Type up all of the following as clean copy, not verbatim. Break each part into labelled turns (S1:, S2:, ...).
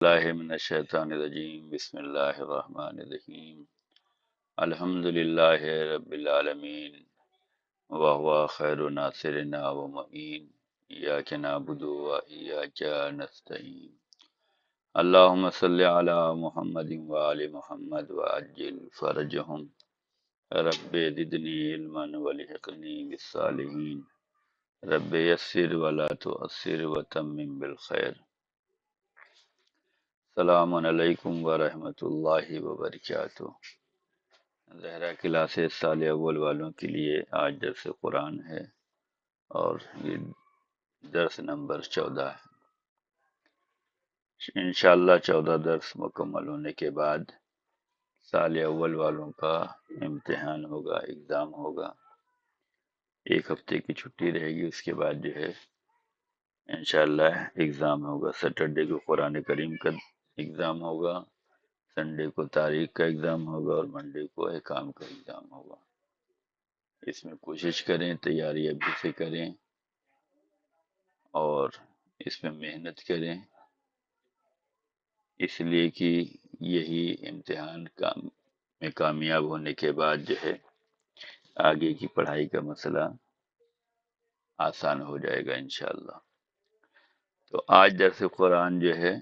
S1: اللہ من الشیطان الرجیم بسم اللہ الرحمن الرحیم الحمد للہ رب العالمین وهو خیر ناصرنا و معین ایاک نعبد و ایاک نستعین اللہم صلی علی محمد و آل محمد وعجل فرجهم رب زدنی علما والحقنی بالصالحین رب یسر ولا تعسر وتمم بالخیر۔ السلام علیکم ورحمۃ اللہ وبرکاتہ۔ زہرا کلاسز سال اول والوں کے لیے آج درس قرآن ہے اور یہ درس نمبر 14 ہے۔ انشاءاللہ 14 درس مکمل ہونے کے بعد سال اول والوں کا امتحان ہوگا، ایگزام ہوگا۔ ایک ہفتے کی چھٹی رہے گی، اس کے بعد جو ہے انشاءاللہ ایگزام ہوگا۔ سیٹرڈے کو قرآن کریم کا ایگزام ہوگا، سنڈے کو تاریخ کا ایگزام ہوگا اور منڈے کو احکام کا ایگزام ہوگا۔ اس میں کوشش کریں، تیاری ابھی سے کریں اور اس میں محنت کریں، اس لیے کہ یہی امتحان میں کامیاب ہونے کے بعد جو ہے آگے کی پڑھائی کا مسئلہ آسان ہو جائے گا انشاءاللہ۔ تو آج درس قرآن جو ہے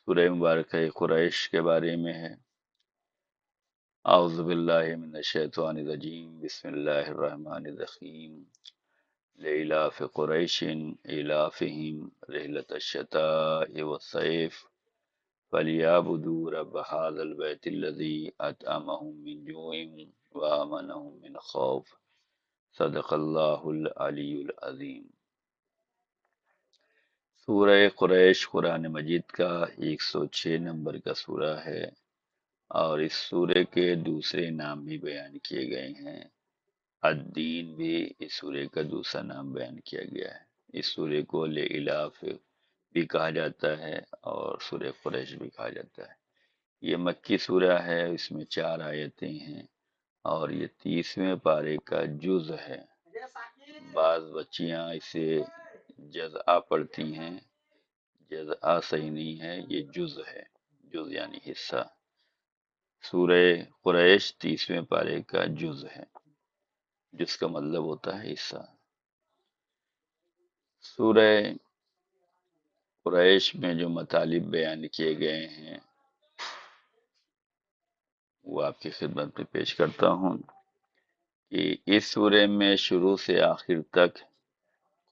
S1: سورہ مبارکہ قریش کے بارے میں ہے۔ اعوذ باللہ من الشیطان الرجیم بسم اللہ الرحمن الرحیم لإلاف قریش إلافهم رحلة الشتاء والصيف فليعبدوا رب هذا البيت الذي أطعمهم من جوع وآمنهم من خوف صدق اللہ العلی العظیم۔ سورہ قریش قرآن مجید کا 106 نمبر کا سورہ ہے اور اس سورے کے دوسرے نام بھی بیان کیے گئے ہیں۔ الدین بھی اس سورے کا دوسرا نام بیان کیا گیا ہے۔ اس سورے کو لإلاف بھی کہا جاتا ہے اور سورہ قریش بھی کہا جاتا ہے۔ یہ مکی سورہ ہے، اس میں 4 آیتیں ہیں اور یہ 30ویں پارے کا جز ہے۔ بعض بچیاں اسے جزء پڑھتی ہیں، جزء صحیح نہیں ہے، یہ جز ہے، جز یعنی حصہ۔ سورہ قریش 30ویں پارے کا جز ہے، جس کا مطلب ہوتا ہے حصہ۔ سورہ قریش میں جو مطالب بیان کیے گئے ہیں وہ آپ کی خدمت میں پیش کرتا ہوں کہ اس سورے میں شروع سے آخر تک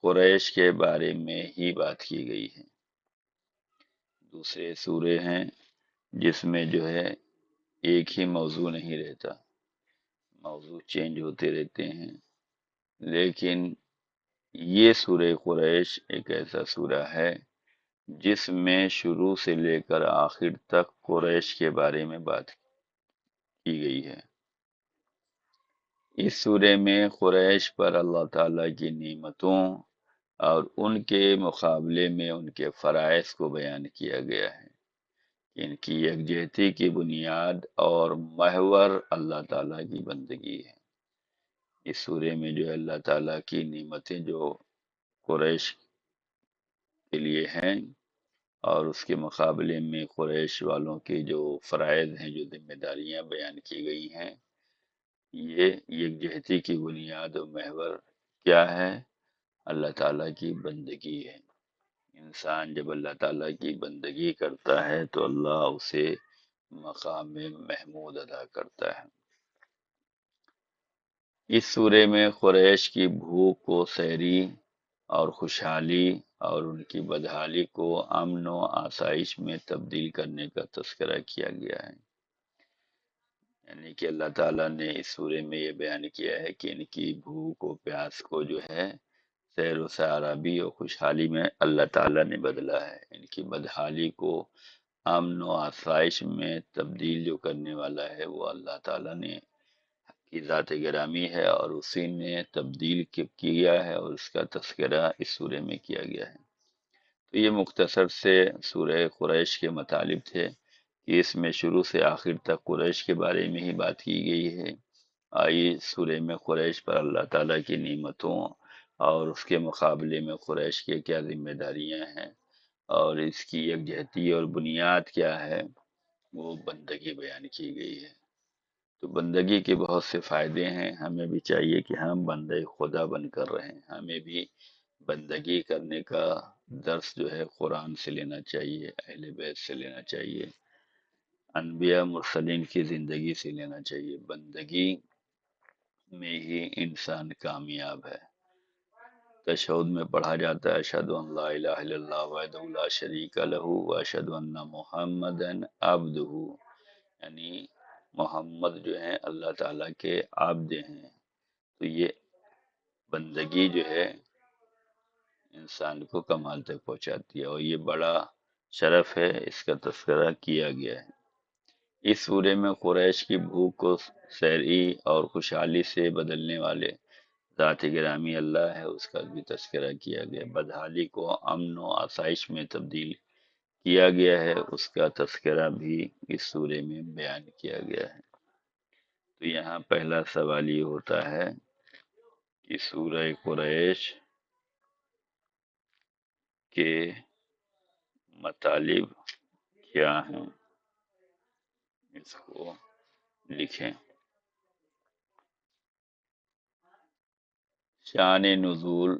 S1: قریش کے بارے میں ہی بات کی گئی ہے۔ دوسرے سورے ہیں جس میں جو ہے ایک ہی موضوع نہیں رہتا، موضوع چینج ہوتے رہتے ہیں، لیکن یہ سورہ قریش ایک ایسا سورہ ہے جس میں شروع سے لے کر آخر تک قریش کے بارے میں بات کی گئی ہے۔ اس سورے میں قریش پر اللہ تعالیٰ کی نعمتوں اور ان کے مقابلے میں ان کے فرائض کو بیان کیا گیا ہے۔ ان کی یکجہتی کی بنیاد اور محور اللہ تعالیٰ کی بندگی ہے۔ اس سورے میں جو اللہ تعالیٰ کی نعمتیں جو قریش کے لیے ہیں اور اس کے مقابلے میں قریش والوں کے جو فرائض ہیں، جو ذمہ داریاں بیان کی گئی ہیں، یہ یکجہتی کی بنیاد و محور کیا ہے؟ اللہ تعالیٰ کی بندگی ہے۔ انسان جب اللہ تعالیٰ کی بندگی کرتا ہے تو اللہ اسے مقام محمود ادا کرتا ہے۔ اس سورے میں قریش کی بھوک کو سحری اور خوشحالی اور ان کی بدحالی کو امن و آسائش میں تبدیل کرنے کا تذکرہ کیا گیا ہے۔ یعنی کہ اللہ تعالیٰ نے اس سورے میں یہ بیان کیا ہے کہ ان کی بھوک و پیاس کو جو ہے سیر و سرابی اور خوشحالی میں اللہ تعالیٰ نے بدلا ہے۔ ان کی بدحالی کو امن و آسائش میں تبدیل جو کرنے والا ہے وہ اللہ تعالیٰ نے کی ذات گرامی ہے اور اسی نے تبدیل کیا ہے اور اس کا تذکرہ اس سورے میں کیا گیا ہے۔ تو یہ مختصر سے سورہ قریش کے مطالب تھے کہ اس میں شروع سے آخر تک قریش کے بارے میں ہی بات کی گئی ہے۔ آئیے سورے میں قریش پر اللہ تعالیٰ کی نعمتوں اور اس کے مقابلے میں قریش کے کیا ذمہ داریاں ہیں اور اس کی یکجہتی اور بنیاد کیا ہے، وہ بندگی بیان کی گئی ہے۔ تو بندگی کے بہت سے فائدے ہیں، ہمیں بھی چاہیے کہ ہم بندے خدا بن کر رہیں، ہمیں بھی بندگی کرنے کا درس جو ہے قرآن سے لینا چاہیے، اہل بیت سے لینا چاہیے، انبیاء مرسلین کی زندگی سے لینا چاہیے۔ بندگی میں ہی انسان کامیاب ہے۔ تشہد میں پڑھا جاتا ہے اشہد ان لا الہ الا اللہ وحدہ لا شریک لہ واشہد ان محمدا عبدہ، یعنی محمد جو ہیں اللہ تعالیٰ کے عبد ہیں۔ تو یہ بندگی جو ہے انسان کو کمال تک پہنچاتی ہے، اور یہ بڑا شرف ہے، اس کا تذکرہ کیا گیا ہے۔ اس سورے میں قریش کی بھوک کو سیری اور خوشحالی سے بدلنے والے ذات گرامی اللہ ہے، اس کا بھی تذکرہ کیا گیا۔ بدحالی کو امن و آسائش میں تبدیل کیا گیا ہے، اس کا تذکرہ بھی اس سورے میں بیان کیا گیا ہے۔ تو یہاں پہلا سوال یہ ہوتا ہے کہ سورہ قریش کے مطالب کیا ہیں، اس کو لکھیں۔ شان نزول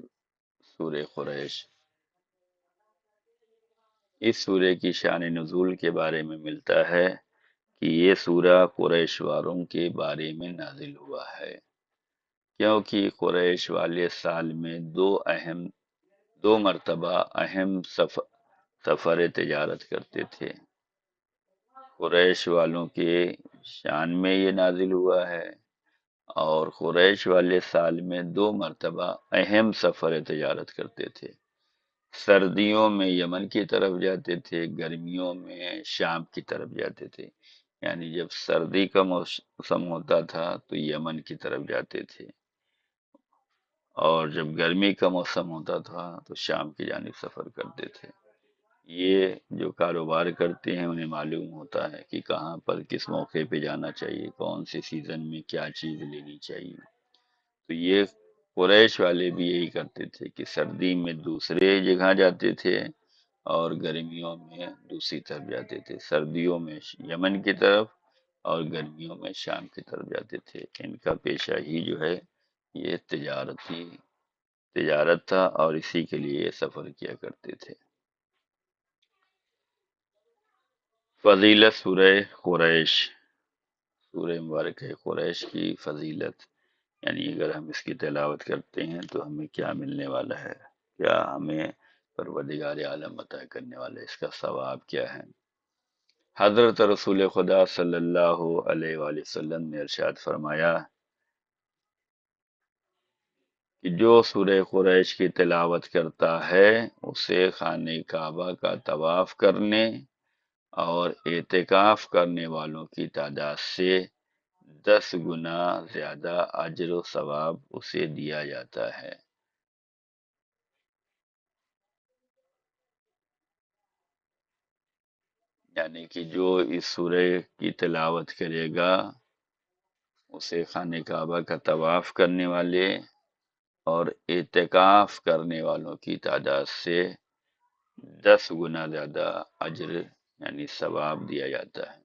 S1: سورہ قریش۔ اس سورے کی شان نزول کے بارے میں ملتا ہے کہ یہ سورہ قریش والوں کے بارے میں نازل ہوا ہے، کیونکہ قریش والے سال میں دو مرتبہ اہم سفر تجارت کرتے تھے۔ قریش والوں کے شان میں یہ نازل ہوا ہے، اور قریش والے سال میں دو مرتبہ اہم سفر تجارت کرتے تھے۔ سردیوں میں یمن کی طرف جاتے تھے، گرمیوں میں شام کی طرف جاتے تھے، یعنی جب سردی کا موسم ہوتا تھا تو یمن کی طرف جاتے تھے، اور جب گرمی کا موسم ہوتا تھا تو شام کی جانب سفر کرتے تھے۔ یہ جو کاروبار کرتے ہیں انہیں معلوم ہوتا ہے کہ کہاں پر کس موقع پہ جانا چاہیے، کون سے سیزن میں کیا چیز لینی چاہیے۔ تو یہ قریش والے بھی یہی کرتے تھے کہ سردی میں دوسرے جگہ جاتے تھے اور گرمیوں میں دوسری طرف جاتے تھے، سردیوں میں یمن کی طرف اور گرمیوں میں شام کی طرف جاتے تھے۔ ان کا پیشہ ہی جو ہے یہ تجارت تھا، اور اسی کے لیے یہ سفر کیا کرتے تھے۔ فضیلت سورہ قریش، سورہ مبارک ہے قریش کی فضیلت، یعنی اگر ہم اس کی تلاوت کرتے ہیں تو ہمیں کیا ملنے والا ہے، کیا ہمیں پروردگار عالم عطا کرنے والا ہے، اس کا ثواب کیا ہے۔ حضرت رسول خدا صلی اللہ علیہ وآلہ وسلم نے ارشاد فرمایا کہ جو سورہ قریش کی تلاوت کرتا ہے اسے خانہ کعبہ کا طواف کرنے اور اعتکاف کرنے والوں کی تعداد سے 10 گنا زیادہ اجر و ثواب اسے دیا جاتا ہے۔ یعنی کہ جو اس سورہ کی تلاوت کرے گا اسے خانہ کعبہ کا طواف کرنے والے اور اعتکاف کرنے والوں کی تعداد سے 10 گنا زیادہ اجر یعنی ثواب دیا جاتا ہے۔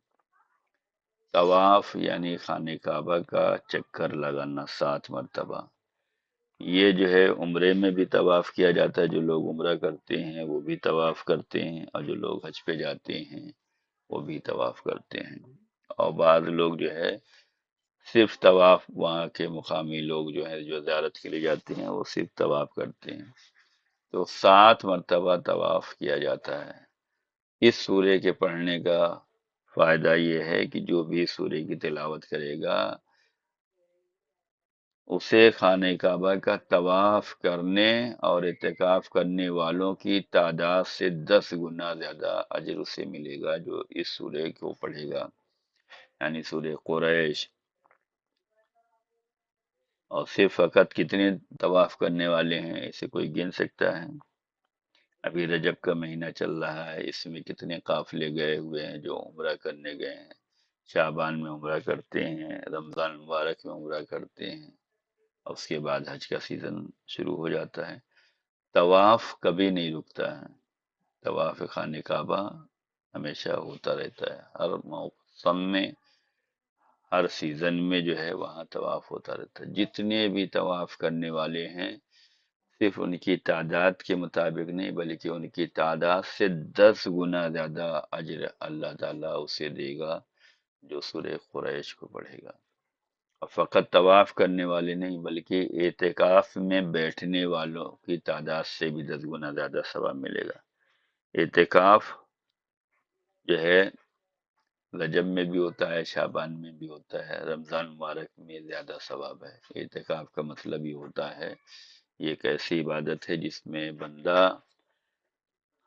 S1: طواف یعنی خانہ کعبہ کا چکر لگانا 7 مرتبہ، یہ جو ہے عمرے میں بھی طواف کیا جاتا ہے، جو لوگ عمرہ کرتے ہیں وہ بھی طواف کرتے ہیں، اور جو لوگ حج پہ جاتے ہیں وہ بھی طواف کرتے ہیں۔ اور بعض لوگ جو ہے صرف طواف، وہاں کے مقامی لوگ جو ہیں جو زیارت کے لیے جاتے ہیں وہ صرف طواف کرتے ہیں۔ تو 7 مرتبہ طواف کیا جاتا ہے۔ اس سورے کے پڑھنے کا فائدہ یہ ہے کہ جو بھی اس سورے کی تلاوت کرے گا اسے خانہ کعبہ کا طواف کرنے اور اعتکاف کرنے والوں کی تعداد سے 10 گنا زیادہ اجر اسے ملے گا جو اس سورے کو پڑھے گا، یعنی سورہ قریش۔ اور صرف فقط کتنے طواف کرنے والے ہیں اسے کوئی گن سکتا ہے؟ ابھی رجب کا مہینہ چل رہا ہے، اس میں کتنے قافلے گئے ہوئے ہیں جو عمرہ کرنے گئے ہیں، شعبان میں عمرہ کرتے ہیں، رمضان مبارک میں عمرہ کرتے ہیں، اور اس کے بعد حج کا سیزن شروع ہو جاتا ہے۔ طواف کبھی نہیں رکتا ہے، طواف خانہ کعبہ ہمیشہ ہوتا رہتا ہے، ہر موسم میں، ہر سیزن میں جو ہے وہاں طواف ہوتا رہتا ہے۔ جتنے بھی طواف کرنے والے ہیں صرف ان کی تعداد کے مطابق نہیں، بلکہ ان کی تعداد سے 10 گنا زیادہ اجر اللہ تعالیٰ اسے دے گا جو سورہ قریش کو پڑھے گا۔ اور فقط طواف کرنے والے نہیں، بلکہ اعتکاف میں بیٹھنے والوں کی تعداد سے بھی 10 گنا زیادہ ثواب ملے گا۔ اعتکاف جو ہے رجب میں بھی ہوتا ہے، شعبان میں بھی ہوتا ہے، رمضان مبارک میں زیادہ ثواب ہے۔ اعتکاف کا مطلب یہ ہوتا ہے، یہ ایک ایسی عبادت ہے جس میں بندہ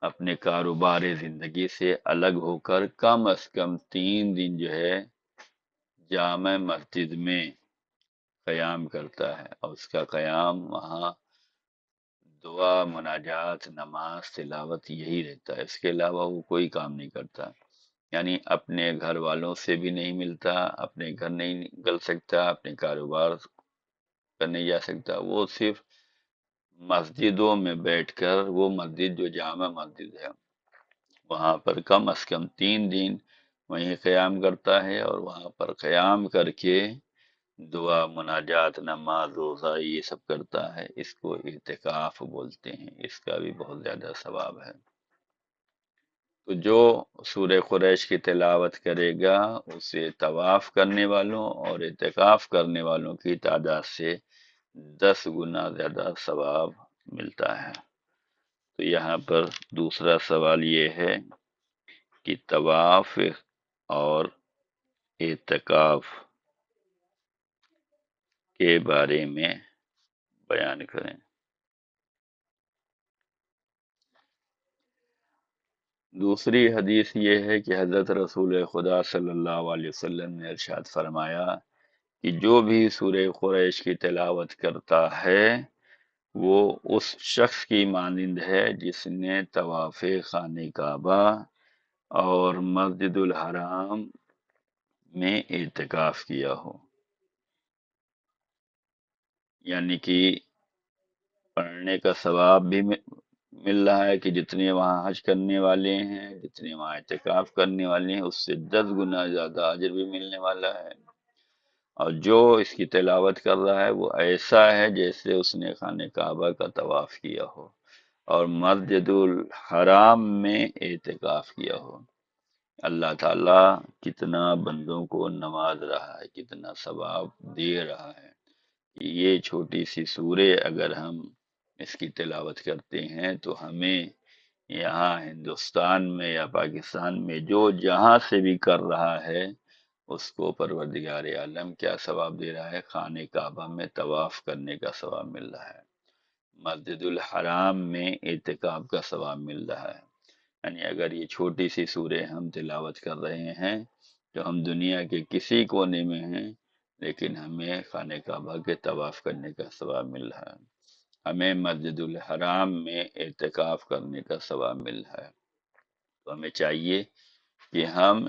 S1: اپنے کاروبار زندگی سے الگ ہو کر کم از کم 3 دن جو ہے جامع مسجد میں قیام کرتا ہے، اور اس کا قیام وہاں دعا، مناجات، نماز، تلاوت یہی رہتا ہے، اس کے علاوہ وہ کوئی کام نہیں کرتا۔ یعنی اپنے گھر والوں سے بھی نہیں ملتا، اپنے گھر نہیں نکل سکتا، اپنے کاروبار کرنے جا سکتا، وہ صرف مسجدوں میں بیٹھ کر، وہ مسجد جو جامع مسجد ہے وہاں پر کم از کم 3 دن وہیں قیام کرتا ہے، اور وہاں پر قیام کر کے دعا، مناجات، نماز، روزہ یہ سب کرتا ہے۔ اس کو اعتکاف بولتے ہیں، اس کا بھی بہت زیادہ ثواب ہے۔ تو جو سورہ قریش کی تلاوت کرے گا اسے طواف کرنے والوں اور اعتکاف کرنے والوں کی تعداد سے 10 گنا زیادہ ثواب ملتا ہے۔ تو یہاں پر دوسرا سوال یہ ہے کہ طواف اور اعتکاف کے بارے میں بیان کریں۔ دوسری حدیث یہ ہے کہ حضرت رسول خدا صلی اللہ علیہ وسلم نے ارشاد فرمایا کہ جو بھی سورہ قریش کی تلاوت کرتا ہے وہ اس شخص کی مانند ہے جس نے طواف خانہ کعبہ اور مسجد الحرام میں اعتکاف کیا ہو۔ یعنی کہ پڑھنے کا ثواب بھی مل رہا ہے کہ جتنے وہاں حج کرنے والے ہیں، جتنے وہاں اعتکاف کرنے والے ہیں، اس سے 10 گنا زیادہ اجر بھی ملنے والا ہے۔ اور جو اس کی تلاوت کر رہا ہے وہ ایسا ہے جیسے اس نے خانہ کعبہ کا طواف کیا ہو اور مسجد الحرام میں اعتکاف کیا ہو۔ اللہ تعالیٰ کتنا بندوں کو نواز رہا ہے، کتنا ثواب دے رہا ہے۔ یہ چھوٹی سی سورہ اگر ہم اس کی تلاوت کرتے ہیں تو ہمیں یہاں ہندوستان میں یا پاکستان میں جو جہاں سے بھی کر رہا ہے اس کو پروردگار عالم کیا ثواب دے رہا ہے؟ خانہ کعبہ میں طواف کرنے کا ثواب مل رہا ہے، مسجد الحرام میں اعتکاف کا ثواب مل رہا ہے۔ یعنی اگر یہ چھوٹی سی سورہ ہم تلاوت کر رہے ہیں تو ہم دنیا کے کسی کونے میں ہیں، لیکن ہمیں خانہ کعبہ کے طواف کرنے کا ثواب مل رہا ہے، ہمیں مسجد الحرام میں اعتکاف کرنے کا ثواب مل رہا ہے۔ تو ہمیں چاہیے کہ ہم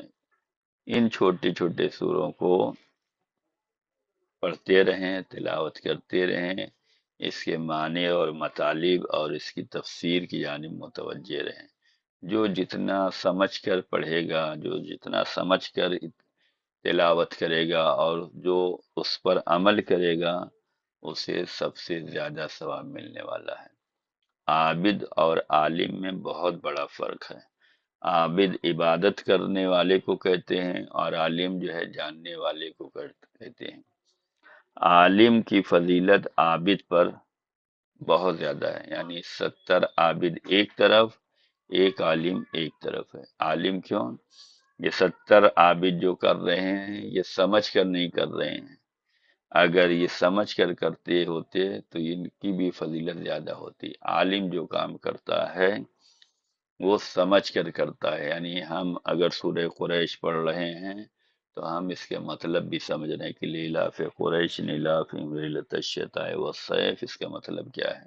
S1: ان چھوٹے چھوٹے سوروں کو پڑھتے رہیں، تلاوت کرتے رہیں، اس کے معنی اور مطالب اور اس کی تفسیر کی جانب متوجہ رہیں۔ جو جتنا سمجھ کر پڑھے گا، جو جتنا سمجھ کر تلاوت کرے گا اور جو اس پر عمل کرے گا اسے سب سے زیادہ ثواب ملنے والا ہے۔ عابد اور عالم میں بہت بڑا فرق ہے۔ عابد عبادت کرنے والے کو کہتے ہیں اور عالم جو ہے جاننے والے کو کہتے ہیں۔ عالم کی فضیلت عابد پر بہت زیادہ ہے، یعنی 70 عابد ایک طرف، ایک عالم ایک طرف ہے۔ عالم کیوں؟ یہ 70 عابد جو کر رہے ہیں یہ سمجھ کر نہیں کر رہے ہیں، اگر یہ سمجھ کر کرتے ہوتے تو ان کی بھی فضیلت زیادہ ہوتی۔ عالم جو کام کرتا ہے وہ سمجھ کر کرتا ہے، یعنی ہم اگر سورہ قریش پڑھ رہے ہیں تو ہم اس کے مطلب بھی سمجھنے کے لیے لاف قریش لاف الشتاء والصیف، اس کا مطلب کیا ہے۔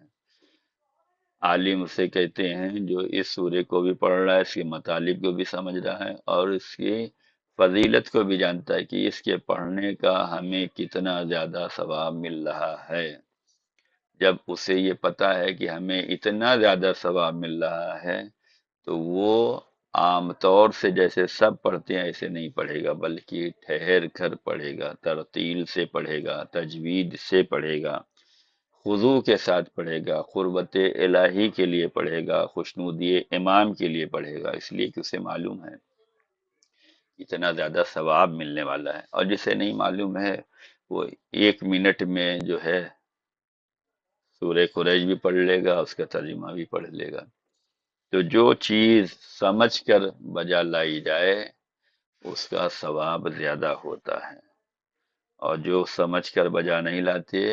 S1: عالم اسے کہتے ہیں جو اس سورہ کو بھی پڑھ رہا ہے، اس کے مطالب کو بھی سمجھ رہا ہے اور اس کی فضیلت کو بھی جانتا ہے کہ اس کے پڑھنے کا ہمیں کتنا زیادہ ثواب مل رہا ہے۔ جب اسے یہ پتا ہے کہ ہمیں اتنا زیادہ ثواب مل رہا ہے تو وہ عام طور سے جیسے سب پڑھتے ہیں ایسے نہیں پڑھے گا، بلکہ ٹھہر کر پڑھے گا، ترتیل سے پڑھے گا، تجوید سے پڑھے گا، خضوع کے ساتھ پڑھے گا، قربت الہی کے لیے پڑھے گا، خوشنودی امام کے لیے پڑھے گا، اس لیے کہ اسے معلوم ہے اتنا زیادہ ثواب ملنے والا ہے۔ اور جسے نہیں معلوم ہے وہ 1 منٹ میں جو ہے سورہ قریش بھی پڑھ لے گا، اس کا ترجمہ بھی پڑھ لے گا۔ تو جو چیز سمجھ کر بجا لائی جائے اس کا ثواب زیادہ ہوتا ہے، اور جو سمجھ کر بجا نہیں لاتے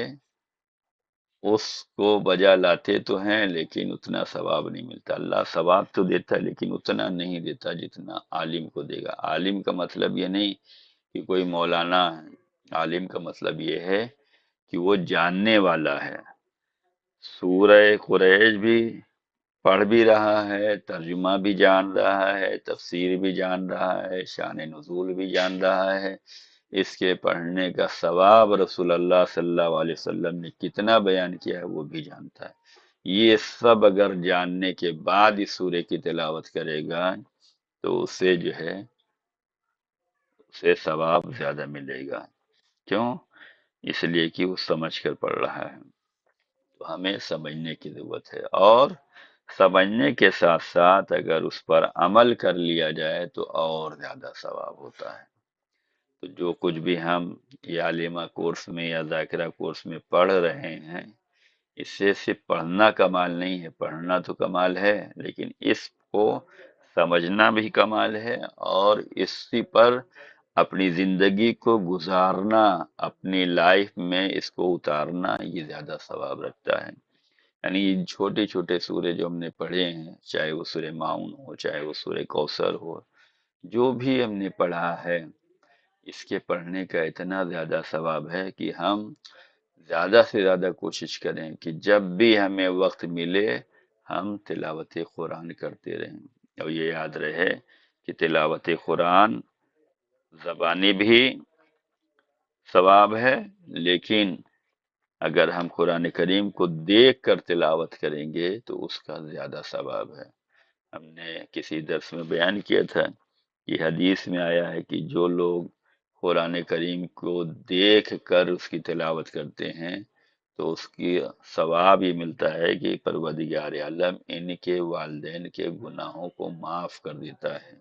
S1: اس کو بجا لاتے تو ہیں لیکن اتنا ثواب نہیں ملتا۔ اللہ ثواب تو دیتا ہے لیکن اتنا نہیں دیتا جتنا عالم کو دے گا۔ عالم کا مطلب یہ نہیں کہ کوئی مولانا ہے، عالم کا مطلب یہ ہے کہ وہ جاننے والا ہے، سورہ قریش بھی پڑھ بھی رہا ہے، ترجمہ بھی جان رہا ہے، تفسیر بھی جان رہا ہے، شان نزول بھی جان رہا ہے، اس کے پڑھنے کا ثواب رسول اللہ صلی اللہ علیہ وسلم نے کتنا بیان کیا ہے وہ بھی جانتا ہے۔ یہ سب اگر جاننے کے بعد اس سورے کی تلاوت کرے گا تو اسے جو ہے اسے ثواب زیادہ ملے گا۔ کیوں؟ اس لیے کہ وہ سمجھ کر پڑھ رہا ہے۔ تو ہمیں سمجھنے کی ضرورت ہے، اور سمجھنے کے ساتھ ساتھ اگر اس پر عمل کر لیا جائے تو اور زیادہ ثواب ہوتا ہے۔ تو جو کچھ بھی ہم یا عالمہ کورس میں یا ذاکرہ کورس میں پڑھ رہے ہیں، اس سے صرف پڑھنا کمال نہیں ہے، پڑھنا تو کمال ہے لیکن اس کو سمجھنا بھی کمال ہے، اور اسی پر اپنی زندگی کو گزارنا، اپنی لائف میں اس کو اتارنا، یہ زیادہ ثواب رکھتا ہے۔ یعنی چھوٹے چھوٹے سورے جو ہم نے پڑھے ہیں، چاہے وہ سورہ معون ہو، چاہے وہ سورہ کوثر ہو، جو بھی ہم نے پڑھا ہے اس کے پڑھنے کا اتنا زیادہ ثواب ہے کہ ہم زیادہ سے زیادہ کوشش کریں کہ جب بھی ہمیں وقت ملے ہم تلاوت قرآن کرتے رہیں۔ اور یہ یاد رہے کہ تلاوت قرآن زبانی بھی ثواب ہے، لیکن اگر ہم قرآن کریم کو دیکھ کر تلاوت کریں گے تو اس کا زیادہ ثواب ہے۔ ہم نے کسی درس میں بیان کیا تھا، یہ حدیث میں آیا ہے کہ جو لوگ قرآن کریم کو دیکھ کر اس کی تلاوت کرتے ہیں تو اس کی ثواب یہ ملتا ہے کہ پروردگار عالم ان کے والدین کے گناہوں کو معاف کر دیتا ہے۔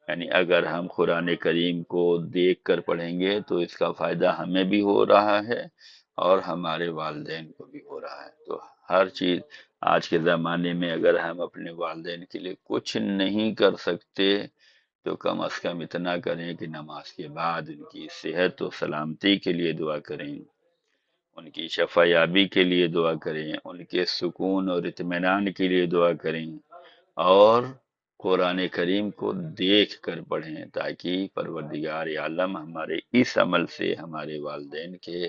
S1: یعنی اگر ہم قرآن کریم کو دیکھ کر پڑھیں گے تو اس کا فائدہ ہمیں بھی ہو رہا ہے اور ہمارے والدین کو بھی ہو رہا ہے۔ تو ہر چیز آج کے زمانے میں اگر ہم اپنے والدین کے لیے کچھ نہیں کر سکتے تو کم از کم اتنا کریں کہ نماز کے بعد ان کی صحت و سلامتی کے لیے دعا کریں، ان کی شفا یابی کے لیے دعا کریں، ان کے سکون اور اطمینان کے لیے دعا کریں، اور قرآن کریم کو دیکھ کر پڑھیں تاکہ پروردگار عالم ہمارے اس عمل سے ہمارے والدین کے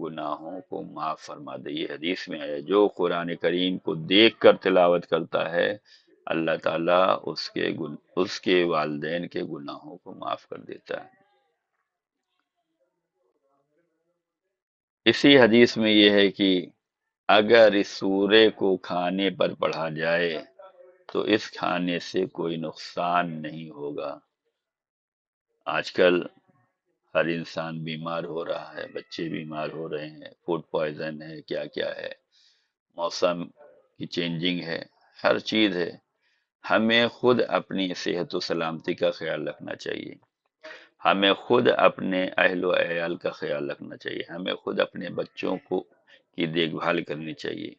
S1: گناہوں کو معاف فرما دے۔ یہ حدیث میں ہے جو قرآن کریم کو دیکھ کر تلاوت کرتا ہے اللہ تعالیٰ اس کے والدین کے گناہوں کو معاف کر دیتا ہے۔ اسی حدیث میں یہ ہے کہ اگر اس سورے کو کھانے پر پڑھا جائے تو اس کھانے سے کوئی نقصان نہیں ہوگا۔ آج کل ہر انسان بیمار ہو رہا ہے، بچے بیمار ہو رہے ہیں، فوڈ پوائزن ہے، کیا کیا ہے، موسم کی چینجنگ ہے، ہر چیز ہے۔ ہمیں خود اپنی صحت و سلامتی کا خیال رکھنا چاہیے، ہمیں خود اپنے اہل و عیال کا خیال رکھنا چاہیے، ہمیں خود اپنے بچوں کی دیکھ بھال کرنی چاہیے۔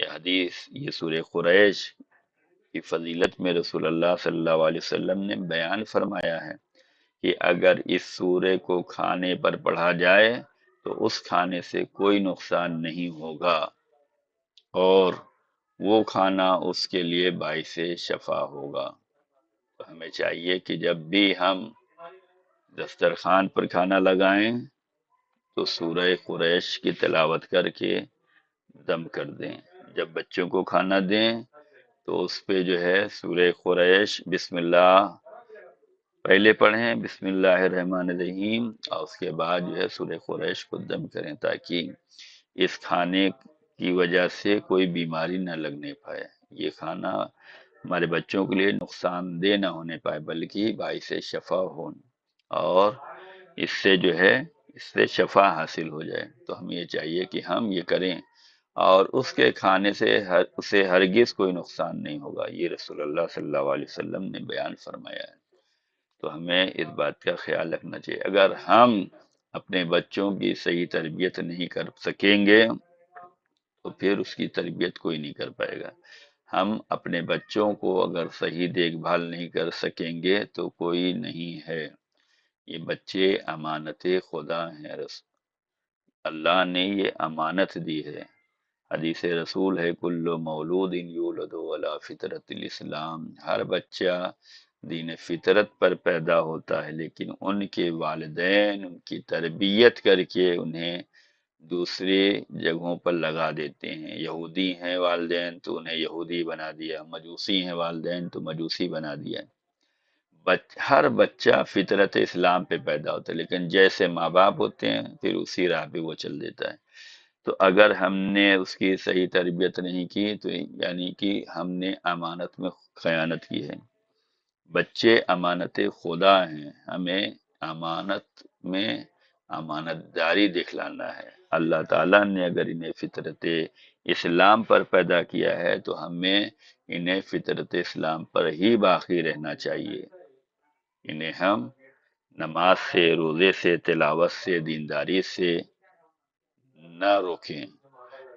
S1: یہ حدیث، یہ سورہ قریش کی فضیلت میں رسول اللہ صلی اللہ علیہ وسلم نے بیان فرمایا ہے کہ اگر اس سورے کو کھانے پر پڑھا جائے تو اس کھانے سے کوئی نقصان نہیں ہوگا، اور وہ کھانا اس کے لیے باعث شفا ہوگا۔ تو ہمیں چاہیے کہ جب بھی ہم دسترخوان پر کھانا لگائیں تو سورہ قریش کی تلاوت کر کے دم کر دیں۔ جب بچوں کو کھانا دیں تو اس پہ جو ہے سورہ قریش بسم اللہ پہلے پڑھیں، بسم اللہ الرحمن الرحیم، اور اس کے بعد جو ہے سورہ قریش کو دم کریں تاکہ اس کھانے کی وجہ سے کوئی بیماری نہ لگنے پائے۔ یہ کھانا ہمارے بچوں کے لیے نقصان دہ نہ ہونے پائے بلکہ باعث شفا ہو، اور اس سے جو ہے اس سے شفا حاصل ہو جائے۔ تو ہمیں یہ چاہیے کہ ہم یہ کریں، اور اس کے کھانے سے اسے ہرگز کوئی نقصان نہیں ہوگا، یہ رسول اللہ صلی اللہ علیہ وسلم نے بیان فرمایا ہے۔ تو ہمیں اس بات کا خیال رکھنا چاہیے، اگر ہم اپنے بچوں کی صحیح تربیت نہیں کر سکیں گے تو پھر اس کی تربیت کوئی نہیں کر پائے گا۔ ہم اپنے بچوں کو اگر صحیح دیکھ بھال نہیں کر سکیں گے تو کوئی نہیں ہے۔ یہ بچے امانت خدا ہیں، اللہ نے یہ امانت دی ہے۔ حدیث رسول ہے کل مولود یولد علی فطرت الاسلام، ہر بچہ دین فطرت پر پیدا ہوتا ہے، لیکن ان کے والدین ان کی تربیت کر کے انہیں دوسری جگہوں پر لگا دیتے ہیں۔ یہودی ہیں والدین تو انہیں یہودی بنا دیا، مجوسی ہیں والدین تو مجوسی بنا دیا۔ ہر بچہ فطرت اسلام پہ پیدا ہوتا ہے، لیکن جیسے ماں باپ ہوتے ہیں پھر اسی راہ پہ وہ چل دیتا ہے۔ تو اگر ہم نے اس کی صحیح تربیت نہیں کی تو یعنی کہ ہم نے امانت میں خیانت کی ہے۔ بچے امانت خدا ہیں، ہمیں امانت میں امانت داری دکھلانا ہے۔ اللہ تعالیٰ نے اگر انہیں فطرت اسلام پر پیدا کیا ہے تو ہمیں انہیں فطرت اسلام پر ہی باقی رہنا چاہیے۔ انہیں ہم نماز سے، روزے سے، تلاوت سے، دینداری سے نہ روکیں۔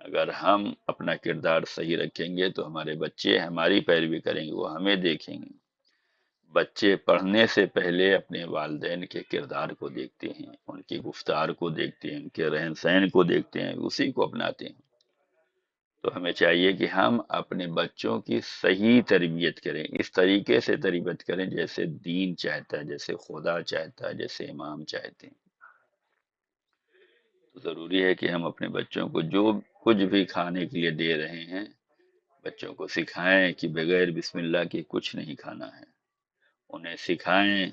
S1: اگر ہم اپنا کردار صحیح رکھیں گے تو ہمارے بچے ہماری پیروی کریں گے، وہ ہمیں دیکھیں گے۔ بچے پڑھنے سے پہلے اپنے والدین کے کردار کو دیکھتے ہیں، ان کی گفتار کو دیکھتے ہیں، ان کے رہن سہن کو دیکھتے ہیں، اسی کو اپناتے ہیں۔ تو ہمیں چاہیے کہ ہم اپنے بچوں کی صحیح تربیت کریں، اس طریقے سے تربیت کریں جیسے دین چاہتا ہے، جیسے خدا چاہتا ہے، جیسے امام چاہتے ہیں۔ تو ضروری ہے کہ ہم اپنے بچوں کو جو کچھ بھی کھانے کے لیے دے رہے ہیں، بچوں کو سکھائیں کہ بغیر بسم اللہ کے کچھ نہیں کھانا ہے۔ انہیں سکھائیں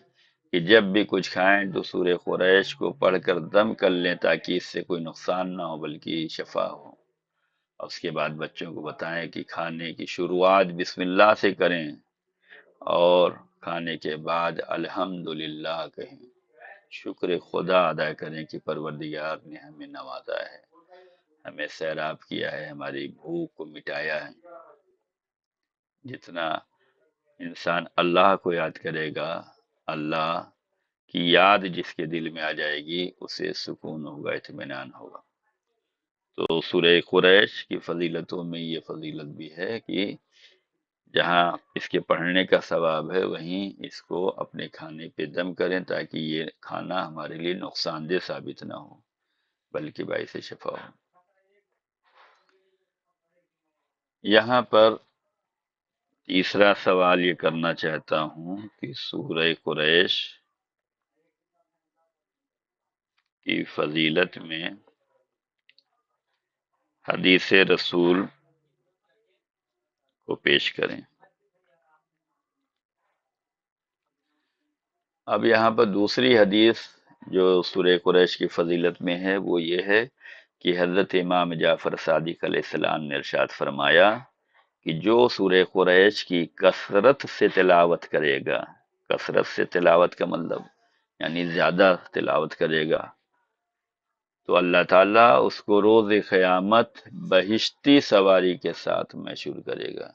S1: کہ جب بھی کچھ کھائیں تو سورہ قریش کو پڑھ کر دم کر لیں تاکہ اس سے کوئی نقصان نہ ہو بلکہ شفا ہو۔ اور اس کے بعد بچوں کو بتائیں کہ کھانے کی شروعات بسم اللہ سے کریں، اور کھانے کے بعد الحمدللہ کہیں، شکر خدا ادا کریں کہ پروردگار نے ہمیں نوازا ہے، ہمیں سیراب کیا ہے، ہماری بھوک کو مٹایا ہے۔ جتنا انسان اللہ کو یاد کرے گا، اللہ کی یاد جس کے دل میں آ جائے گی، اسے سکون ہوگا، اطمینان ہوگا۔ تو سورہ قریش کی فضیلتوں میں یہ فضیلت بھی ہے کہ جہاں اس کے پڑھنے کا ثواب ہے وہیں اس کو اپنے کھانے پہ دم کریں تاکہ یہ کھانا ہمارے لیے نقصان دہ ثابت نہ ہو بلکہ باعث شفا ہو۔ یہاں پر تیسرا سوال یہ کرنا چاہتا ہوں کہ سورہ قریش کی فضیلت میں حدیث رسول کو پیش کریں۔ اب یہاں پر دوسری حدیث جو سورہ قریش کی فضیلت میں ہے وہ یہ ہے کہ حضرت امام جعفر صادق علیہ السلام نے ارشاد فرمایا کہ جو سورہ قریش کی کثرت سے تلاوت کرے گا، کثرت سے تلاوت کا مطلب یعنی زیادہ تلاوت کرے گا، تو اللہ تعالیٰ اس کو روز قیامت بہشتی سواری کے ساتھ محشور کرے گا،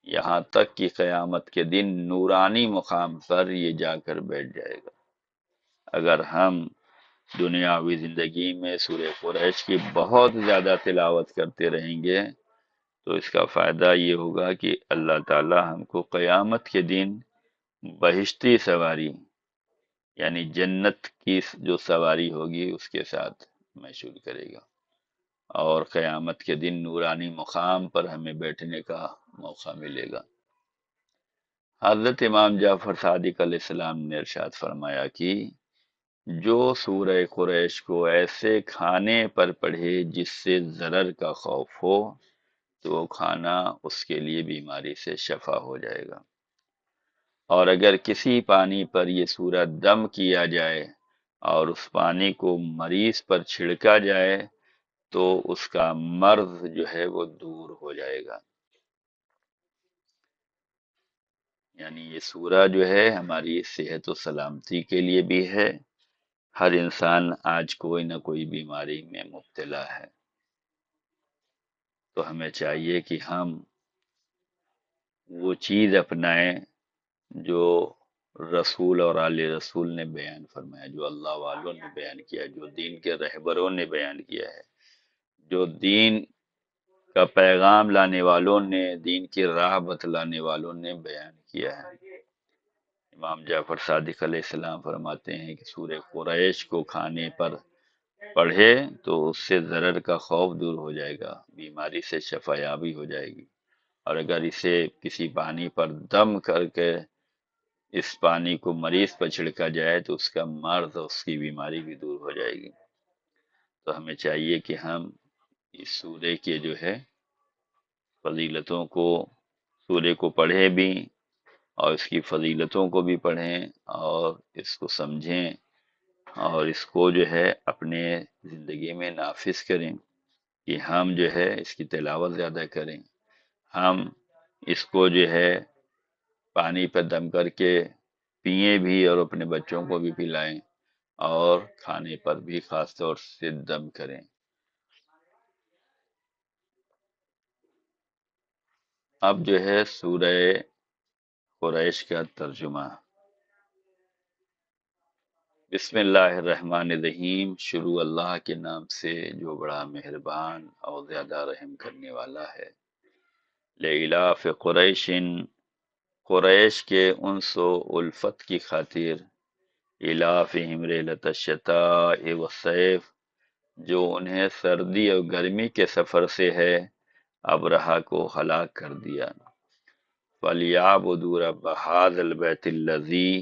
S1: یہاں تک کہ قیامت کے دن نورانی مقام پر یہ جا کر بیٹھ جائے گا۔ اگر ہم دنیاوی زندگی میں سورہ قریش کی بہت زیادہ تلاوت کرتے رہیں گے تو اس کا فائدہ یہ ہوگا کہ اللہ تعالی ہم کو قیامت کے دن بہشتی سواری یعنی جنت کی جو سواری ہوگی اس کے ساتھ محشور کرے گا، اور قیامت کے دن نورانی مقام پر ہمیں بیٹھنے کا موقع ملے گا۔ حضرت امام جعفر صادق علیہ السلام نے ارشاد فرمایا کہ جو سورہ قریش کو ایسے کھانے پر پڑھے جس سے ضرر کا خوف ہو تو وہ کھانا اس کے لیے بیماری سے شفا ہو جائے گا، اور اگر کسی پانی پر یہ سورہ دم کیا جائے اور اس پانی کو مریض پر چھڑکا جائے تو اس کا مرض جو ہے وہ دور ہو جائے گا۔ یعنی یہ سورہ جو ہے ہماری صحت و سلامتی کے لیے بھی ہے۔ ہر انسان آج کوئی نہ کوئی بیماری میں مبتلا ہے، تو ہمیں چاہیے کہ ہم وہ چیز اپنائیں جو رسول اور آل رسول نے بیان فرمایا، جو اللہ والوں نے بیان کیا، جو دین کے رہبروں نے بیان کیا ہے، جو دین کا پیغام لانے والوں نے، دین کی راہ بتلانے والوں نے بیان کیا ہے۔ امام جعفر صادق علیہ السلام فرماتے ہیں کہ سورہ قریش کو کھانے پر پڑھے تو اس سے ضرر کا خوف دور ہو جائے گا، بیماری سے شفا یابی ہو جائے گی، اور اگر اسے کسی پانی پر دم کر کے اس پانی کو مریض پر چھڑکا جائے تو اس کا مرض اور اس کی بیماری بھی دور ہو جائے گی۔ تو ہمیں چاہیے کہ ہم اس سورہ کے جو ہے فضیلتوں کو، سورہ کو پڑھیں بھی، اور اس کی فضیلتوں کو بھی پڑھیں اور اس کو سمجھیں، اور اس کو جو ہے اپنے زندگی میں نافذ کریں کہ ہم جو ہے اس کی تلاوت زیادہ کریں، ہم اس کو جو ہے پانی پہ دم کر کے پئیں بھی اور اپنے بچوں کو بھی پلائیں، اور کھانے پر بھی خاص طور سے دم کریں۔ اب جو ہے سورہ قریش کا ترجمہ۔ بسم اللہ الرحمن الرحیم، شروع اللہ کے نام سے جو بڑا مہربان اور زیادہ رحم کرنے والا ہے۔ لإلاف قریش، قریش کے انس و الفت کی خاطر، الافہم رحلۃ الشتاء والصیف، جو انہیں سردی اور گرمی کے سفر سے ہے ابرہہ کو ہلاک کر دیا۔ فَلْيَعْبُدُوا رَبَّ هَٰذَا الْبَيْتِ الَّذِي،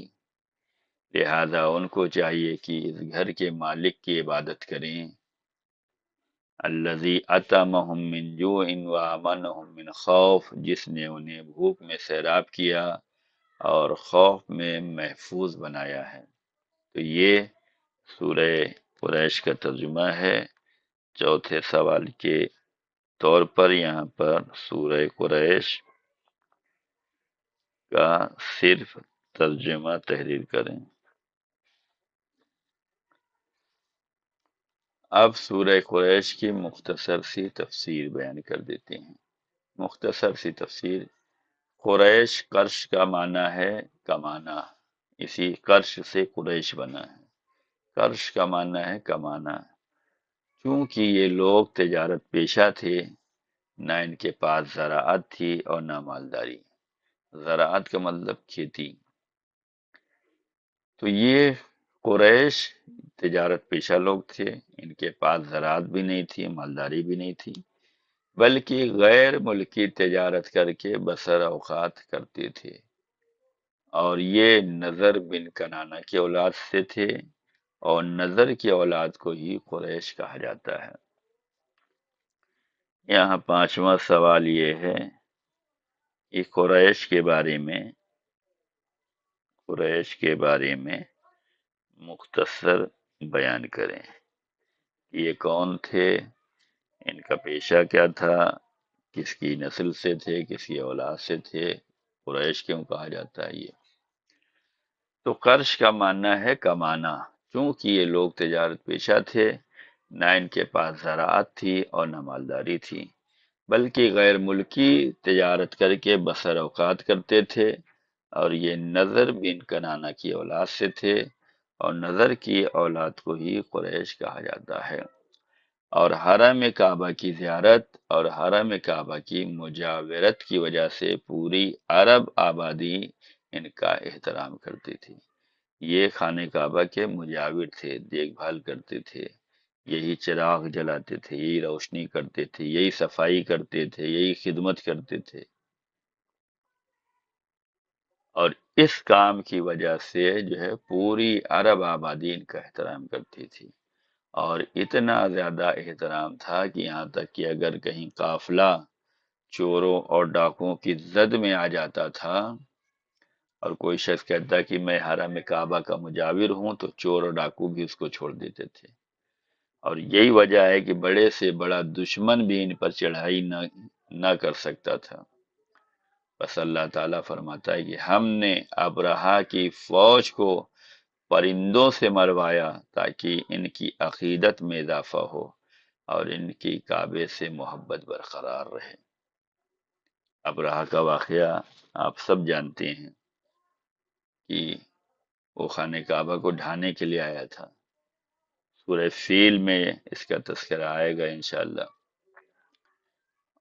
S1: لہذا ان کو چاہیے کہ اس گھر کے مالک کی عبادت کریں، الَّذِي أَطْعَمَهُم مِّن جُوعٍ وَآمَنَهُم مِّنْ خوف، جس نے انہیں بھوک میں سیراب کیا اور خوف میں محفوظ بنایا ہے۔ تو یہ سورہ قریش کا ترجمہ ہے۔ چوتھے سوال کے طور پر یہاں پر سورہ قریش کا صرف ترجمہ تحریر کریں۔ اب سورہ قریش کی مختصر سی تفسیر بیان کر دیتے ہیں۔ مختصر سی تفسیر: قریش قرش کا معنی ہے کمانا، اسی قرش سے قریش بنا ہے۔ قرش کا معنی ہے کمانا، چونکہ یہ لوگ تجارت پیشہ تھے، نہ ان کے پاس زراعت تھی اور نہ مالداری۔ زراعت کا مطلب کھیتی۔ تو یہ قریش تجارت پیشہ لوگ تھے، ان کے پاس زراعت بھی نہیں تھی، مالداری بھی نہیں تھی، بلکہ غیر ملکی تجارت کر کے بسر اوقات کرتے تھے، اور یہ نضر بن کنانہ کی اولاد سے تھے، اور نضر کی اولاد کو ہی قریش کہا جاتا ہے۔ یہاں پانچواں سوال یہ ہے کہ قریش کے بارے میں مختصر بیان کریں۔ یہ کون تھے، ان کا پیشہ کیا تھا، کس کی نسل سے تھے، کس کی اولاد سے تھے، قریش کیوں کہا جاتا ہے یہ؟ تو قرش کا معنی ہے کمانا، چونکہ یہ لوگ تجارت پیشہ تھے، نہ ان کے پاس زراعت تھی اور نہ مالداری تھی، بلکہ غیر ملکی تجارت کر کے بسر اوقات کرتے تھے، اور یہ نضر بن کنانہ کی اولاد سے تھے، اور نضر کی اولاد کو ہی قریش کہا جاتا ہے۔ اور حرم کعبہ کی زیارت اور حرم کعبہ کی مجاورت کی وجہ سے پوری عرب آبادی ان کا احترام کرتی تھی۔ یہ خانہ کعبہ کے مجاور تھے، دیکھ بھال کرتے تھے، یہی چراغ جلاتے تھے، یہی روشنی کرتے تھے، یہی صفائی کرتے تھے، یہی خدمت کرتے تھے، اور اس کام کی وجہ سے جو ہے پوری عرب آبادی ان کا احترام کرتی تھی، اور اتنا زیادہ احترام تھا کہ یہاں تک کہ اگر کہیں قافلہ چوروں اور ڈاکوؤں کی زد میں آ جاتا تھا اور کوئی شخص کہتا کہ میں حرم کعبہ کا مجاور ہوں، تو چور اور ڈاکو بھی اس کو چھوڑ دیتے تھے، اور یہی وجہ ہے کہ بڑے سے بڑا دشمن بھی ان پر چڑھائی نہ کر سکتا تھا۔ بس اللہ تعالیٰ فرماتا ہے کہ ہم نے ابرہا کی فوج کو پرندوں سے مروایا تاکہ ان کی عقیدت میں اضافہ ہو اور ان کی کعبے سے محبت برقرار رہے۔ ابرہا کا واقعہ آپ سب جانتے ہیں کہ وہ خانہ کعبہ کو ڈھانے کے لیے آیا تھا۔ سورہ فیل میں اس کا تذکرہ آئے گا انشاءاللہ۔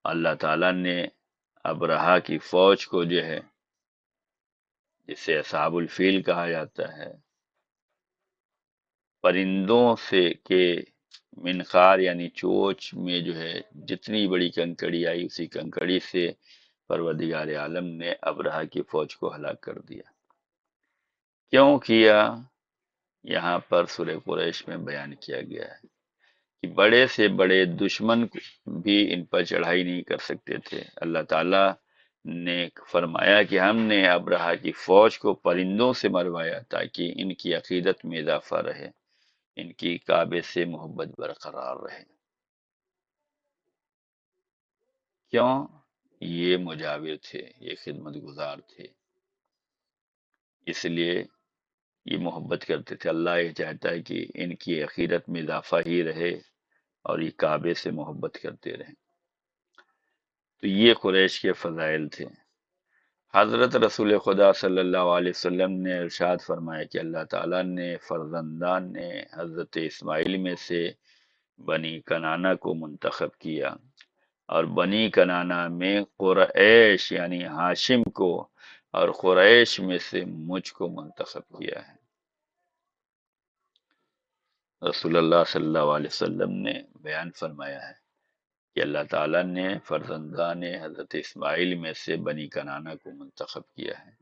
S1: اللہ تعالیٰ نے ابرہا کی فوج کو جو ہے، جسے اصحاب الفیل کہا جاتا ہے، پرندوں سے کے منقار یعنی چوچ میں جو ہے جتنی بڑی کنکڑی آئی، اسی کنکڑی سے پروردگار عالم نے ابرہا کی فوج کو ہلاک کر دیا۔ کیوں کیا؟ یہاں پر سورہ قریش میں بیان کیا گیا ہے کہ بڑے سے بڑے دشمن بھی ان پر چڑھائی نہیں کر سکتے تھے۔ اللہ تعالیٰ نے فرمایا کہ ہم نے ابرہا کی فوج کو پرندوں سے مروایا تاکہ ان کی عقیدت میں اضافہ رہے، ان کی کعبے سے محبت برقرار رہے۔ کیوں؟ یہ مجاور تھے، یہ خدمت گزار تھے، اس لیے یہ محبت کرتے تھے۔ اللہ یہ چاہتا ہے کہ ان کی عقیدت میں اضافہ ہی رہے اور یہ کعبے سے محبت کرتے رہیں۔ تو یہ قریش کے فضائل تھے۔ حضرت رسول خدا صلی اللہ علیہ وسلم نے ارشاد فرمایا کہ اللہ تعالیٰ نے فرزندان نے حضرت اسماعیل میں سے بنی کنانہ کو منتخب کیا، اور بنی کنانہ میں قریش یعنی ہاشم کو، اور قریش میں سے مجھ کو منتخب کیا ہے۔ رسول اللہ صلی اللہ علیہ وسلم نے بیان فرمایا ہے کہ اللہ تعالیٰ نے فرزندان حضرت اسماعیل میں سے بنی کنانہ کو منتخب کیا ہے،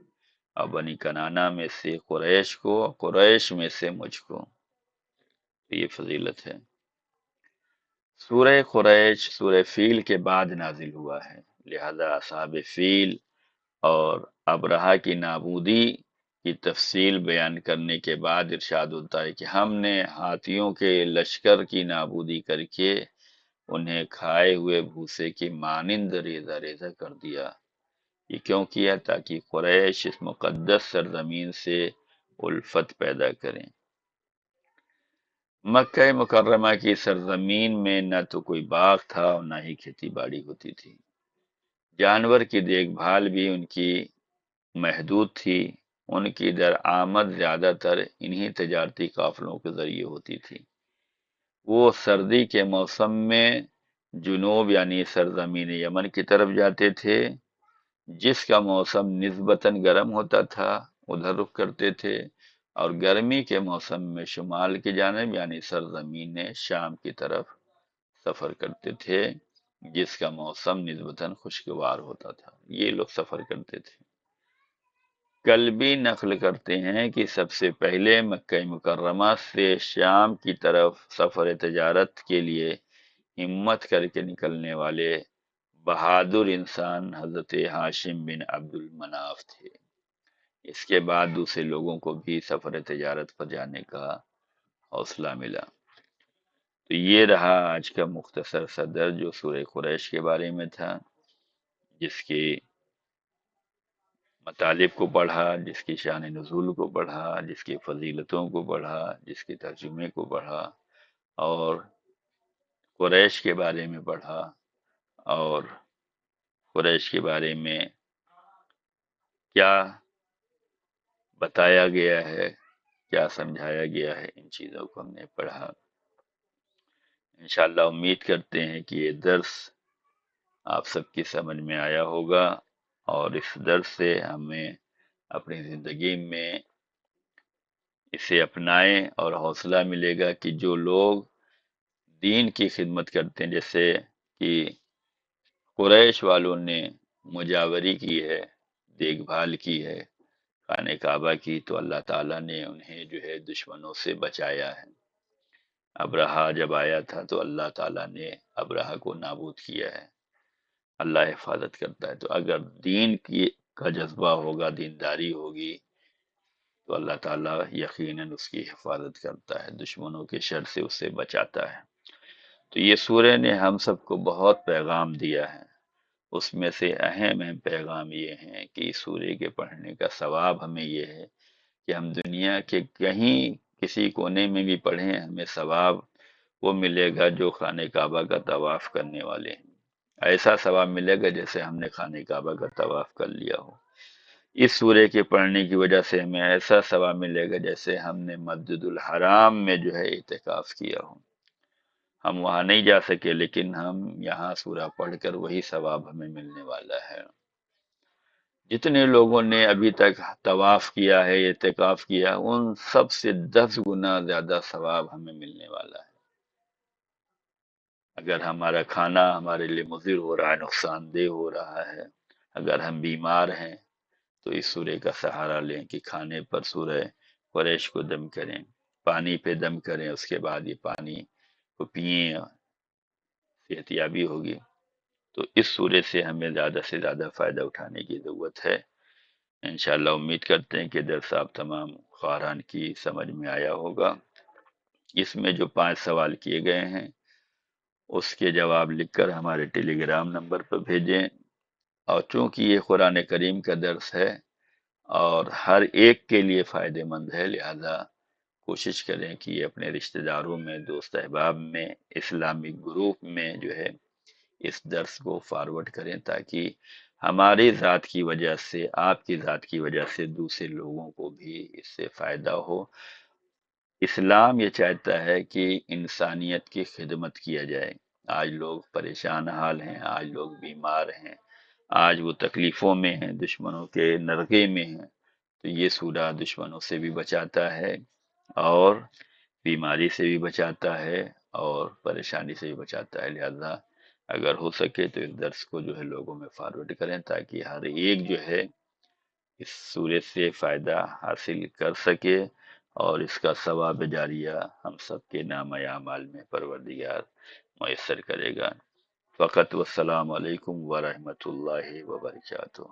S1: اور بنی کنانہ میں سے قریش کو، قریش میں سے مجھ کو۔ یہ فضیلت ہے۔ سورہ قریش سورہ فیل کے بعد نازل ہوا ہے، لہذا اصحاب فیل اور ابرہا کی نابودی کی تفصیل بیان کرنے کے بعد ارشاد ہوتا ہے کہ ہم نے ہاتھیوں کے لشکر کی نابودی کر کے انہیں کھائے ہوئے بھوسے کی مانند ریزہ ریزہ کر دیا۔ یہ کیوں کیا؟ تاکہ قریش اس مقدس سرزمین سے الفت پیدا کریں۔ مکہ مکرمہ کی سرزمین میں نہ تو کوئی باغ تھا اور نہ ہی کھیتی باڑی ہوتی تھی۔ جانور کی دیکھ بھال بھی ان کی محدود تھی۔ ان کی درآمد زیادہ تر انہی تجارتی قافلوں کے ذریعے ہوتی تھی۔ وہ سردی کے موسم میں جنوب یعنی سرزمین یمن کی طرف جاتے تھے، جس کا موسم نسبتاً گرم ہوتا تھا، ادھر رخ کرتے تھے، اور گرمی کے موسم میں شمال کی جانب یعنی سرزمین شام کی طرف سفر کرتے تھے، جس کا موسم نسبتاً خوشگوار ہوتا تھا۔ یہ لوگ سفر کرتے تھے۔ کلبی نقل کرتے ہیں کہ سب سے پہلے مکہ مکرمہ سے شام کی طرف سفر تجارت کے لیے ہمت کر کے نکلنے والے بہادر انسان حضرت ہاشم بن عبد المناف تھے۔ اس کے بعد دوسرے لوگوں کو بھی سفر تجارت پر جانے کا حوصلہ ملا۔ تو یہ رہا آج کا مختصر صدر جو سورہ قریش کے بارے میں تھا، جس کی مطالب کو پڑھا، جس کی شان نزول کو پڑھا، جس کی فضیلتوں کو پڑھا، جس کے ترجمے کو پڑھا، اور قریش کے بارے میں پڑھا، اور قریش کے بارے میں کیا بتایا گیا ہے، کیا سمجھایا گیا ہے، ان چیزوں کو ہم نے پڑھا۔ انشاءاللہ امید کرتے ہیں کہ یہ درس آپ سب کی سمجھ میں آیا ہوگا، اور اس درس سے ہمیں اپنی زندگی میں اسے اپنائیں، اور حوصلہ ملے گا کہ جو لوگ دین کی خدمت کرتے ہیں، جیسے کہ قریش والوں نے مجاوری کی ہے، دیکھ بھال کی ہے خانہ کعبہ کی، تو اللہ تعالیٰ نے انہیں جو ہے دشمنوں سے بچایا ہے۔ ابرہا جب آیا تھا تو اللہ تعالیٰ نے ابرہا کو نابود کیا ہے۔ اللہ حفاظت کرتا ہے۔ تو اگر دین کی کا جذبہ ہوگا، دینداری ہوگی، تو اللہ تعالیٰ یقیناً اس کی حفاظت کرتا ہے، دشمنوں کے شر سے اسے بچاتا ہے۔ تو یہ سورہ نے ہم سب کو بہت پیغام دیا ہے، اس میں سے اہم اہم پیغام یہ ہیں کہ اس سورے کے پڑھنے کا ثواب ہمیں یہ ہے کہ ہم دنیا کے کہیں کسی کونے میں بھی پڑھیں، ہمیں ثواب وہ ملے گا جو خانہ کعبہ کا طواف کرنے والے ہیں، ایسا ثواب ملے گا جیسے ہم نے خانہ کعبہ کا طواف کر لیا ہو۔ اس سورے کے پڑھنے کی وجہ سے ہمیں ایسا ثواب ملے گا جیسے ہم نے مسجد الحرام میں جو ہے اعتکاف کیا ہو۔ ہم وہاں نہیں جا سکے لیکن ہم یہاں سورہ پڑھ کر وہی ثواب ہمیں ملنے والا ہے۔ جتنے لوگوں نے ابھی تک طواف کیا ہے، اعتکاف کیا، ان سب سے 10 گنا زیادہ ثواب ہمیں ملنے والا ہے۔ اگر ہمارا کھانا ہمارے لیے مضر ہو رہا ہے، نقصان دہ ہو رہا ہے، اگر ہم بیمار ہیں، تو اس سورے کا سہارا لیں کہ کھانے پر سورہ قریش کو دم کریں، پانی پہ دم کریں، اس کے بعد یہ پانی کو پئیں، صحت یابی ہوگی۔ تو اس سورے سے ہمیں زیادہ سے زیادہ فائدہ اٹھانے کی ضرورت ہے۔ انشاءاللہ امید کرتے ہیں کہ درس آپ تمام خواہران کی سمجھ میں آیا ہوگا۔ اس میں جو 5 سوال کیے گئے ہیں اس کے جواب لکھ کر ہمارے ٹیلی گرام نمبر پر بھیجیں، اور چونکہ یہ قرآن کریم کا درس ہے اور ہر ایک کے لیے فائدہ مند ہے، لہذا کوشش کریں کہ یہ اپنے رشتہ داروں میں، دوست احباب میں، اسلامک گروپ میں جو ہے اس درس کو فارورڈ کریں، تاکہ ہماری ذات کی وجہ سے، آپ کی ذات کی وجہ سے دوسرے لوگوں کو بھی اس سے فائدہ ہو۔ اسلام یہ چاہتا ہے کہ انسانیت کی خدمت کیا جائے۔ آج لوگ پریشان حال ہیں، آج لوگ بیمار ہیں، آج وہ تکلیفوں میں ہیں، دشمنوں کے نرغے میں ہیں، تو یہ سورہ دشمنوں سے بھی بچاتا ہے اور بیماری سے بھی بچاتا ہے اور پریشانی سے بھی بچاتا ہے۔ لہذا اگر ہو سکے تو اس درس کو جو ہے لوگوں میں فارورڈ کریں، تاکہ ہر ایک جو ہے اس سورے سے فائدہ حاصل کر سکے اور اس کا ثواب جاریہ ہم سب کے نام اعمال میں پروردگار میسر کرے گا۔ فقط والسلام علیکم ورحمۃ اللہ وبرکاتہ۔